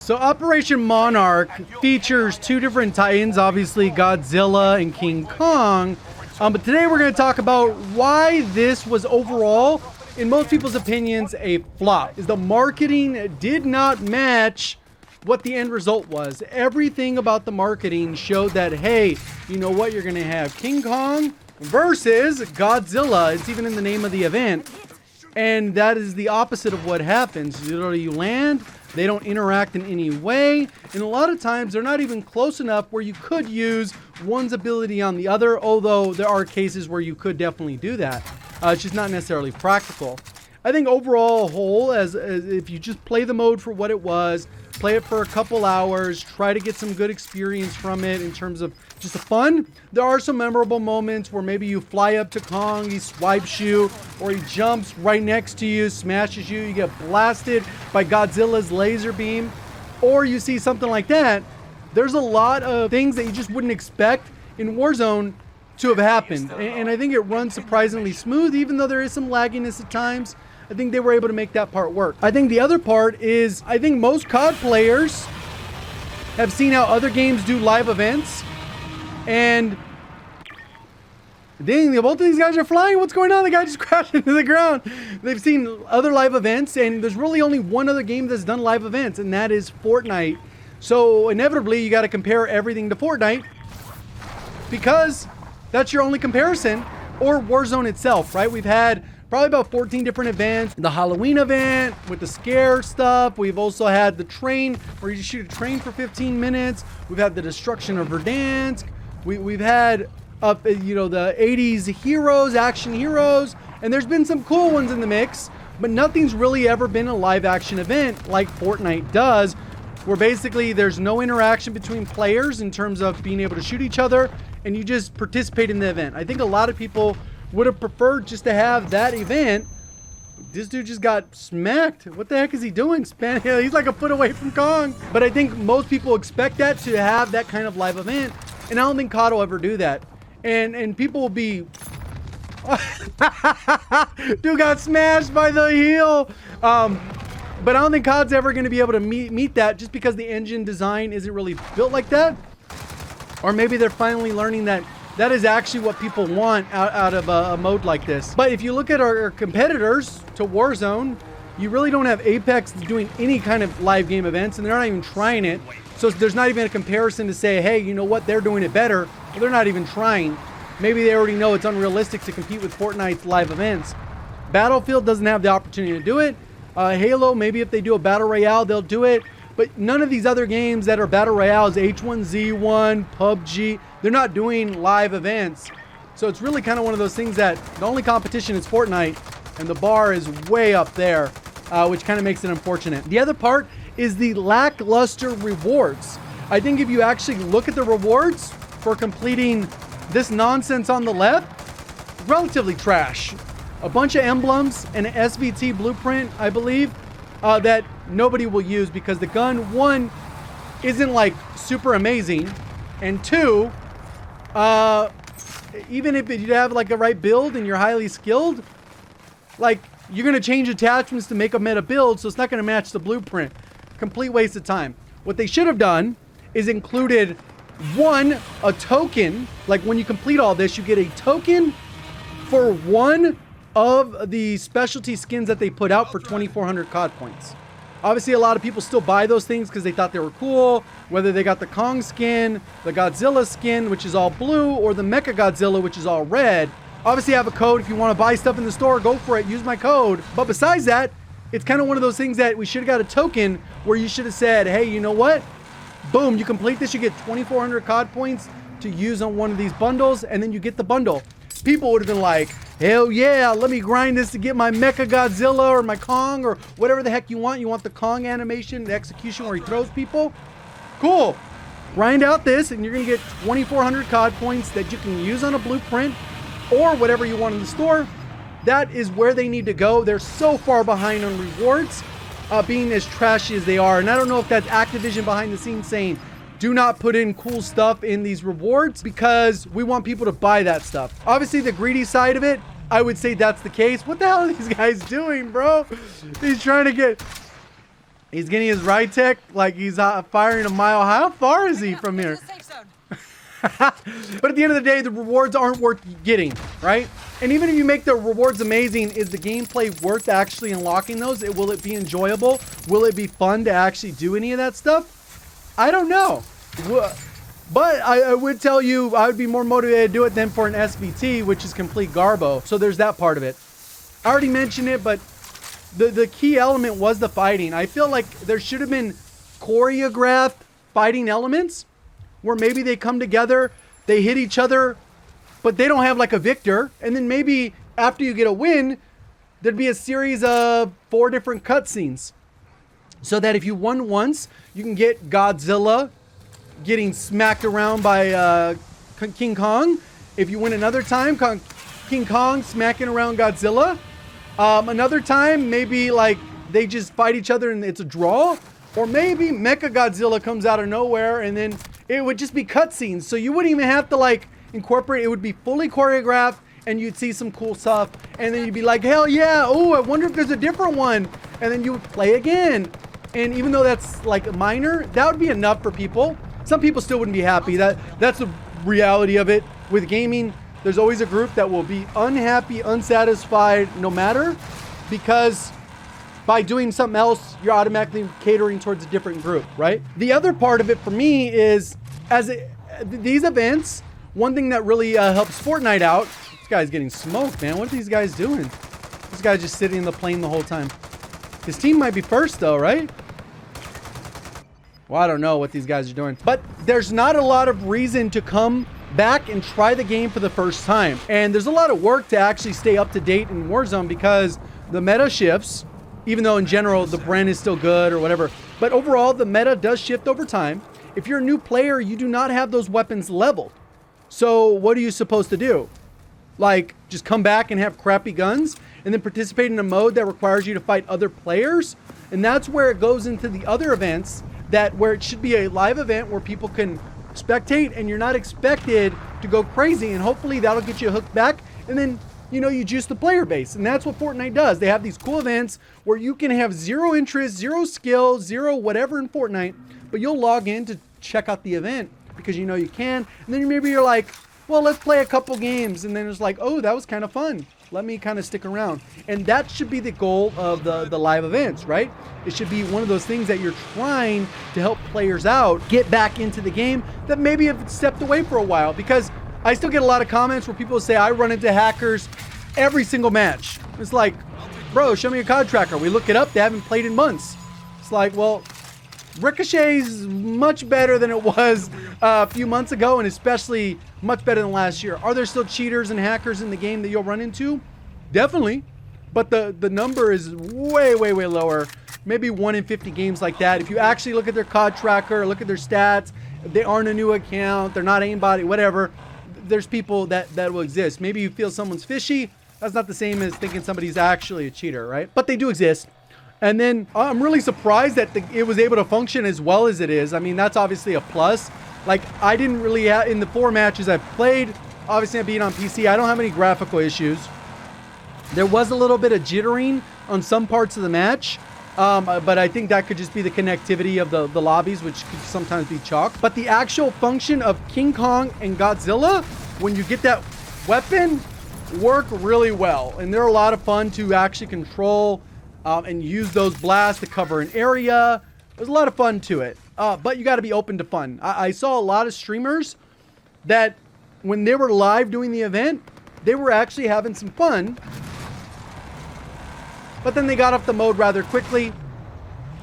So Operation Monarch features two different titans, obviously Godzilla and King Kong. But today we're going to talk about why this was overall, in most people's opinions, a flop. Is the marketing did not match what the end result was. Everything about the marketing showed that, hey, you know what? You're going to have King Kong versus Godzilla. It's even in the name of the event. And that is the opposite of what happens. You land, they don't interact in any way. And a lot of times they're not even close enough where you could use one's ability on the other, although there are cases where you could definitely do that. It's just not necessarily practical. I think overall whole, as if you just play the mode for what it was, play it for a couple hours, try to get some good experience from it in terms of just the fun. There are some memorable moments where maybe you fly up to Kong, he swipes you, or he jumps right next to you, smashes you, you get blasted by Godzilla's laser beam, or you see something like that. There's a lot of things that you just wouldn't expect in Warzone to have happened. And I think it runs surprisingly smooth, even though there is some lagginess at times. I think they were able to make that part work. I think the other part is, I think most COD players have seen how other games do live events. And dang, both of these guys are flying. What's going on? The guy just crashed into the ground. They've seen other live events, and there's really only one other game that's done live events, and that is Fortnite. So inevitably, you got to compare everything to Fortnite because that's your only comparison, or Warzone itself, right? We've had probably about 14 different events. The Halloween event with the scare stuff. We've also had the train where you shoot a train for 15 minutes. We've had the destruction of Verdansk. We've had the 80s heroes, action heroes, and there's been some cool ones in the mix, but nothing's really ever been a live action event like Fortnite does, where basically there's no interaction between players in terms of being able to shoot each other, and you just participate in the event. I think a lot of people would have preferred just to have that event. This dude just got smacked. What the heck is he doing? He's like a foot away from Kong. But I think most people expect that to have that kind of live event, and I don't think COD will ever do that. And people will be... Dude got smashed by the heel. But I don't think COD's ever going to be able to meet that, just because the engine design isn't really built like that. Or maybe they're finally learning that that is actually what people want out of a mode like this. But if you look at our competitors to Warzone, you really don't have Apex doing any kind of live game events, and they're not even trying it. So there's not even a comparison to say, hey, you know what, they're doing it better. Well, they're not even trying. Maybe they already know it's unrealistic to compete with Fortnite's live events. Battlefield doesn't have the opportunity to do it. Halo, maybe if they do a battle royale, they'll do it. But none of these other games that are battle royales, H1Z1, PUBG, they're not doing live events. So it's really kind of one of those things that the only competition is Fortnite, and the bar is way up there, which kind of makes it unfortunate. The other part is the lackluster rewards. I think if you actually look at the rewards for completing this nonsense on the left, relatively trash. A bunch of emblems and an SVT blueprint, I believe, that nobody will use because the gun, one, isn't like super amazing, and two, even if you have like the right build and you're highly skilled, like you're gonna change attachments to make a meta build, so it's not gonna match the blueprint. Complete waste of time. What they should have done is included, one, a token. Like when you complete all this, you get a token for one of the specialty skins that they put out for 2,400 COD points. Obviously, a lot of people still buy those things because they thought they were cool, whether they got the Kong skin, the Godzilla skin, which is all blue, or the Mecha Godzilla, which is all red. Obviously, I have a code. If you want to buy stuff in the store, go for it. Use my code. But besides that, it's kind of one of those things that we should have got a token where you should have said, hey, you know what? Boom, you complete this, you get 2,400 COD points to use on one of these bundles, and then you get the bundle. People would have been like, hell yeah, let me grind this to get my Mecha Godzilla or my Kong or whatever the heck you want. You want the Kong animation, the execution where he throws people? Cool. Grind out this and you're going to get 2,400 COD points that you can use on a blueprint or whatever you want in the store. That is where they need to go. They're so far behind on rewards, being as trashy as they are. And I don't know if that's Activision behind the scenes saying, do not put in cool stuff in these rewards because we want people to buy that stuff. Obviously, the greedy side of it, I would say that's the case. What the hell are these guys doing, bro? He's trying to get... He's getting his right tech like he's firing a mile. How far is he from here? But at the end of the day, the rewards aren't worth getting, right? And even if you make the rewards amazing, is the gameplay worth actually unlocking those? Will it be enjoyable? Will it be fun to actually do any of that stuff? I don't know. But I would tell you, I would be more motivated to do it than for an SVT, which is complete garbo. So there's that part of it. I already mentioned it, but the key element was the fighting. I feel like there should have been choreographed fighting elements where maybe they come together, they hit each other, but they don't have like a victor. And then maybe after you get a win, there'd be a series of 4 different cutscenes. So that if you won once, you can get Godzilla getting smacked around by King Kong. If you win another time, King Kong smacking around Godzilla. Another time, maybe like they just fight each other and it's a draw. Or maybe Mecha Godzilla comes out of nowhere and then it would just be cutscenes. So you wouldn't even have to like incorporate. It would be fully choreographed and you'd see some cool stuff. And then you'd be like, hell yeah. Oh, I wonder if there's a different one. And then you would play again. And even though that's like minor, that would be enough for people. Some people still wouldn't be happy. That's the reality of it. With gaming, there's always a group that will be unhappy, unsatisfied, no matter, because by doing something else, you're automatically catering towards a different group, right? The other part of it for me is, these events, one thing that really helps Fortnite out, this guy's getting smoked, man. What are these guys doing? This guy's just sitting in the plane the whole time. His team might be first though, right? Well, I don't know what these guys are doing, but there's not a lot of reason to come back and try the game for the first time. And there's a lot of work to actually stay up to date in Warzone because the meta shifts, even though in general the brand is still good or whatever. But overall, the meta does shift over time. If you're a new player, you do not have those weapons leveled. So what are you supposed to do? Like, just come back and have crappy guns and then participate in a mode that requires you to fight other players? And that's where it goes into the other events, where it should be a live event where people can spectate and you're not expected to go crazy, and hopefully that'll get you hooked back, and then you juice the player base. And that's what Fortnite does. They have these cool events where you can have zero interest, zero skill, zero whatever in Fortnite, but you'll log in to check out the event because you can, and then maybe you're like, well, let's play a couple games, and then it's like, oh, that was kind of fun, let me kind of stick around. And that should be the goal of the live events, right? It should be one of those things that you're trying to help players out get back into the game that maybe have stepped away for a while. Because I still get a lot of comments where people say I run into hackers every single match. It's like, bro, show me a COD tracker. We look it up, they haven't played in months. It's like, well, Ricochet's much better than it was a few months ago, and especially much better than last year. Are there still cheaters and hackers in the game that you'll run into? Definitely. But the number is way, way, way lower. Maybe 1 in 50 games like that. If you actually look at their COD tracker, look at their stats, if they aren't a new account, they're not aimbot, whatever, there's people that will exist. Maybe you feel someone's fishy. That's not the same as thinking somebody's actually a cheater, right? But they do exist. And then I'm really surprised that it was able to function as well as it is. I mean, that's obviously a plus. Like, I didn't really have, in the 4 matches I've played, obviously I'm being on PC, I don't have any graphical issues. There was a little bit of jittering on some parts of the match, but I think that could just be the connectivity of the lobbies, which could sometimes be chalk. But the actual function of King Kong and Godzilla, when you get that weapon, work really well. And they're a lot of fun to actually control and use those blasts to cover an area. There's a lot of fun to it, but you got to be open to fun. I saw a lot of streamers that when they were live doing the event, they were actually having some fun, but then they got off the mode rather quickly,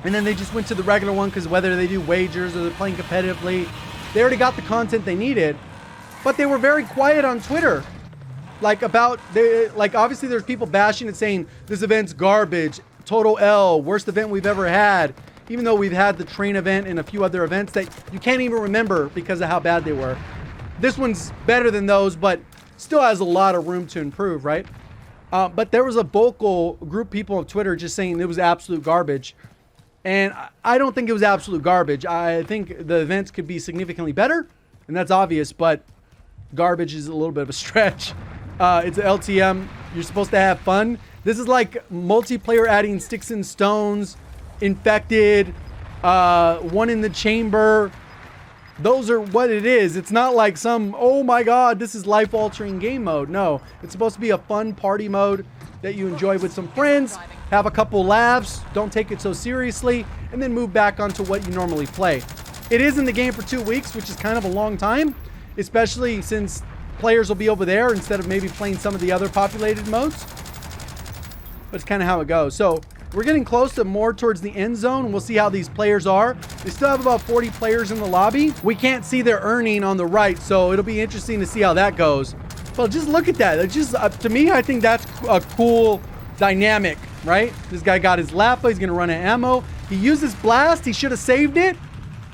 and then they just went to the regular one because whether they do wagers or they're playing competitively, they already got the content they needed. But they were very quiet on Twitter. Like obviously there's people bashing it saying this event's garbage, total L, worst event we've ever had, even though we've had the train event and a few other events that you can't even remember because of how bad they were. This one's better than those, but still has a lot of room to improve, right? But there was a vocal group of people on Twitter just saying it was absolute garbage. And I don't think it was absolute garbage. I think the events could be significantly better, and that's obvious, but garbage is a little bit of a stretch. It's an LTM. You're supposed to have fun. This is like multiplayer adding sticks and stones infected, one in the chamber. Those are what it is. It's not like some, oh my God, this is life-altering game mode. No, it's supposed to be a fun party mode that you enjoy with some friends, have a couple laughs, don't take it so seriously, and then move back onto what you normally play. It is in the game for 2 weeks, which is kind of a long time, especially since players will be over there instead of maybe playing some of the other populated modes. But it's kind of how it goes. So we're getting close to more towards the end zone. We'll see how these players are. They still have about 40 players in the lobby. We can't see their earning on the right, so it'll be interesting to see how that goes. But just look at that. It's just, to me, I think that's a cool dynamic, right? This guy got his Lapa. He's going to run out of ammo. He used his blast. He should have saved it.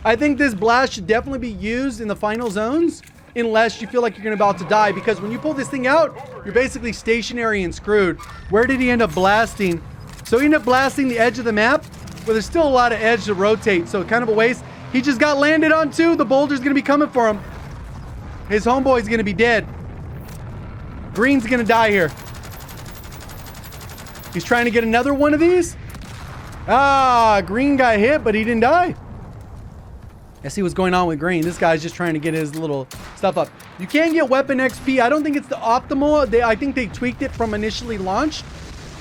I think this blast should definitely be used in the final zones unless you feel like you're about to die, because when you pull this thing out, you're basically stationary and screwed. Where did he end up blasting? So he ended up blasting the edge of the map, but there's still a lot of edge to rotate, so kind of a waste. He just got landed on too. The boulder's going to be coming for him. His homeboy's going to be dead. Green's going to die here. He's trying to get another one of these. Ah, Green got hit, but he didn't die. I see what's going on with Green. This guy's just trying to get his little stuff up. You can get weapon XP. I don't think it's the optimal. I think they tweaked it from initially launched,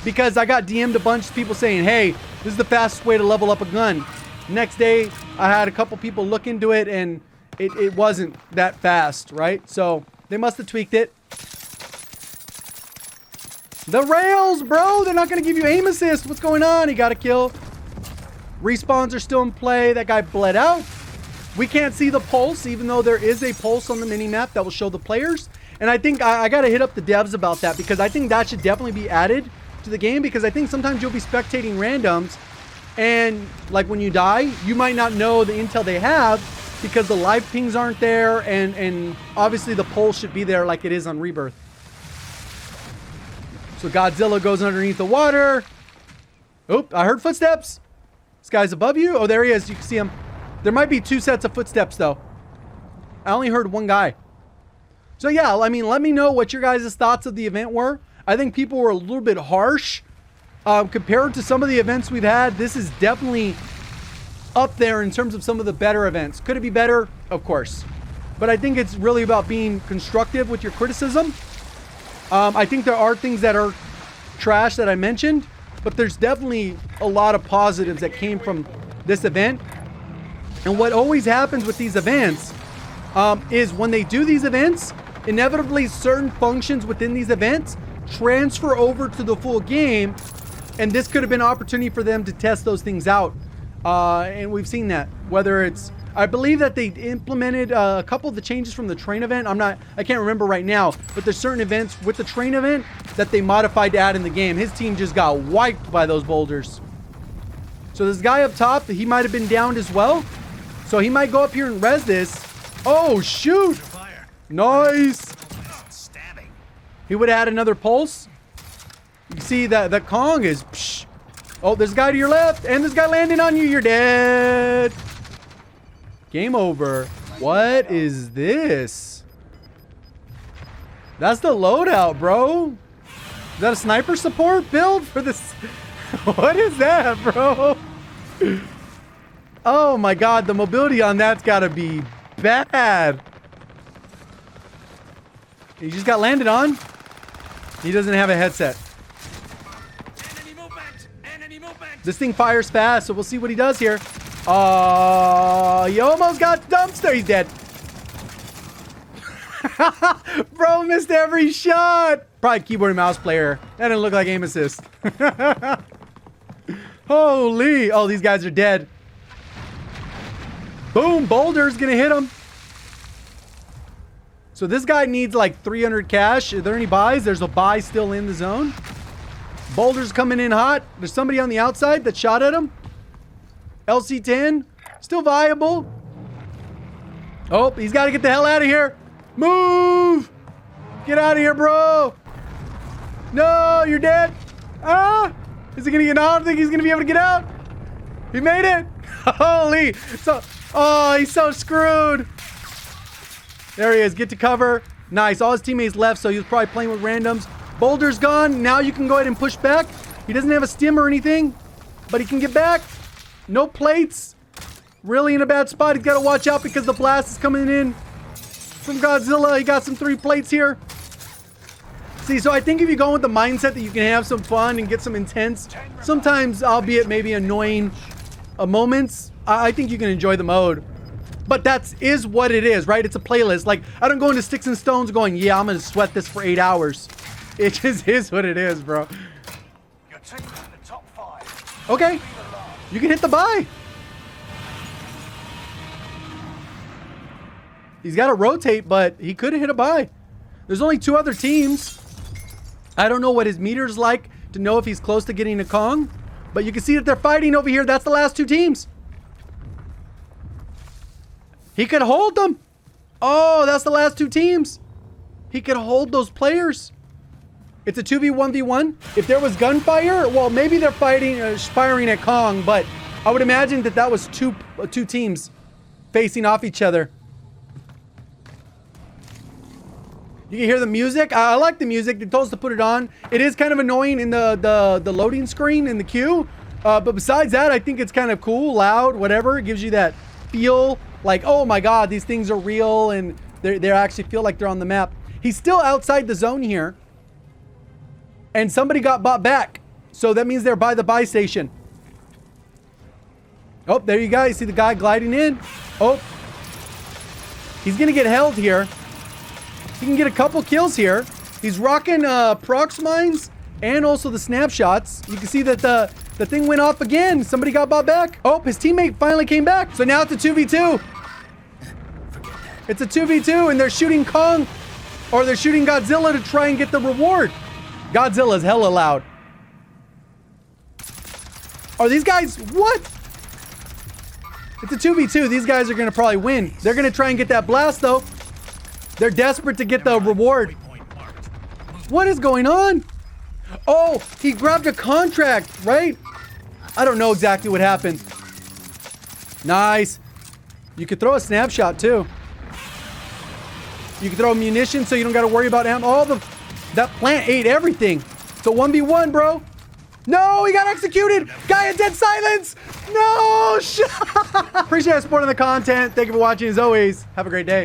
because I got DM'd a bunch of people saying, hey, this is the fastest way to level up a gun. Next day, I had a couple people look into it, and it wasn't that fast, right? So they must have tweaked it. The rails, bro. They're not going to give you aim assist. What's going on? He got a kill. Respawns are still in play. That guy bled out. We can't see the pulse, even though there is a pulse on the mini-map that will show the players. And I think I got to hit up the devs about that, because I think that should definitely be added to the game, because I think sometimes you'll be spectating randoms, and like when you die, you might not know the intel they have because the live pings aren't there, and obviously the pulse should be there like it is on Rebirth. So Godzilla goes underneath the water. Oop, I heard footsteps. This guy's above you. Oh, there he is. You can see him. There might be 2 sets of footsteps, though. I only heard one guy. So, yeah, I mean, let me know what your guys' thoughts of the event were. I think people were a little bit harsh. Compared to some of the events we've had, this is definitely up there in terms of some of the better events. Could it be better? Of course. But I think it's really about being constructive with your criticism. I think there are things that are trash that I mentioned, but there's definitely a lot of positives that came from this event. And what always happens with these events is when they do these events, inevitably certain functions within these events transfer over to the full game, and this could have been an opportunity for them to test those things out. And we've seen that, whether it's, I believe that they implemented a couple of the changes from the train event. I can't remember right now, but there's certain events with the train event that they modified to add in the game. His team just got wiped by those boulders. So this guy up top, he might have been downed as well. So he might go up here and res this. Oh, shoot. Nice. He would add another pulse. You can see that the Kong is... Psh. Oh, there's a guy to your left, and this guy landing on you. You're dead. Game over. What is this? That's the loadout, bro. Is that a sniper support build for this? What is that, bro? Oh my God, the mobility on that's gotta be bad. He just got landed on. He doesn't have a headset. Enemy movement. Enemy movement. This thing fires fast, so we'll see what he does here. He almost got dumpster. He's dead. Bro missed every shot. Probably keyboard and mouse player. That didn't look like aim assist. Holy. Oh, these guys are dead. Boom. Boulder's gonna hit him. So this guy needs like 300 cash. Are there any buys? There's a buy still in the zone. Boulder's coming in hot. There's somebody on the outside that shot at him. LC10. Still viable. Oh, he's got to get the hell out of here. Move. Get out of here, bro. No, you're dead. Ah. Is he going to get out? I don't think he's going to be able to get out. He made it. Holy. So, oh, he's so screwed. There he is. Get to cover. Nice. All his teammates left, so he was probably playing with randoms. Boulder's gone. Now you can go ahead and push back. He doesn't have a stim or anything, but he can get back. No plates. Really in a bad spot. He's got to watch out because the blast is coming in from Godzilla. He got some 3 plates here. See, so I think if you go with the mindset that you can have some fun and get some intense, sometimes, albeit maybe annoying moments, I think you can enjoy the mode. But is what it is, right? It's a playlist. Like, I don't go into Sticks and Stones going, yeah, I'm going to sweat this for 8 hours. It just is what it is, bro. Okay. You can hit the buy. He's got to rotate, but he could have hit a buy. There's only 2 other teams. I don't know what his meter's like to know if he's close to getting a Kong, but you can see that they're fighting over here. That's the last 2 teams. He could hold them. Oh, that's the last 2 teams. He could hold those players. It's a 2v1v1. If there was gunfire, well, maybe they're firing at Kong, but I would imagine that was two teams facing off each other. You can hear the music. I like the music. They told us to put it on. It is kind of annoying in the loading screen in the queue. But besides that, I think it's kind of cool, loud, whatever. It gives you that feel like, oh my God, these things are real and they actually feel like they're on the map. He's still outside the zone here. And somebody got bought back. So that means they're by the buy station. Oh, there you go. You see the guy gliding in. Oh, he's going to get held here. He can get a couple kills here. He's rocking prox mines and also the snapshots. You can see that the thing went off again. Somebody got bought back. Oh, his teammate finally came back. So now it's a 2v2. It's a 2v2 and they're shooting Kong or they're shooting Godzilla to try and get the reward. Godzilla's hella loud. Are these guys, what? It's a 2v2. These guys are going to probably win. They're going to try and get that blast though. They're desperate to get the reward. What is going on? Oh, he grabbed a contract, right? I don't know exactly what happened. Nice. You could throw a snapshot too. You can throw munitions so you don't got to worry about ammo. That plant ate everything. So 1v1, bro. No, he got executed. Guy in dead silence. No. Appreciate you supporting the content. Thank you for watching as always. Have a great day.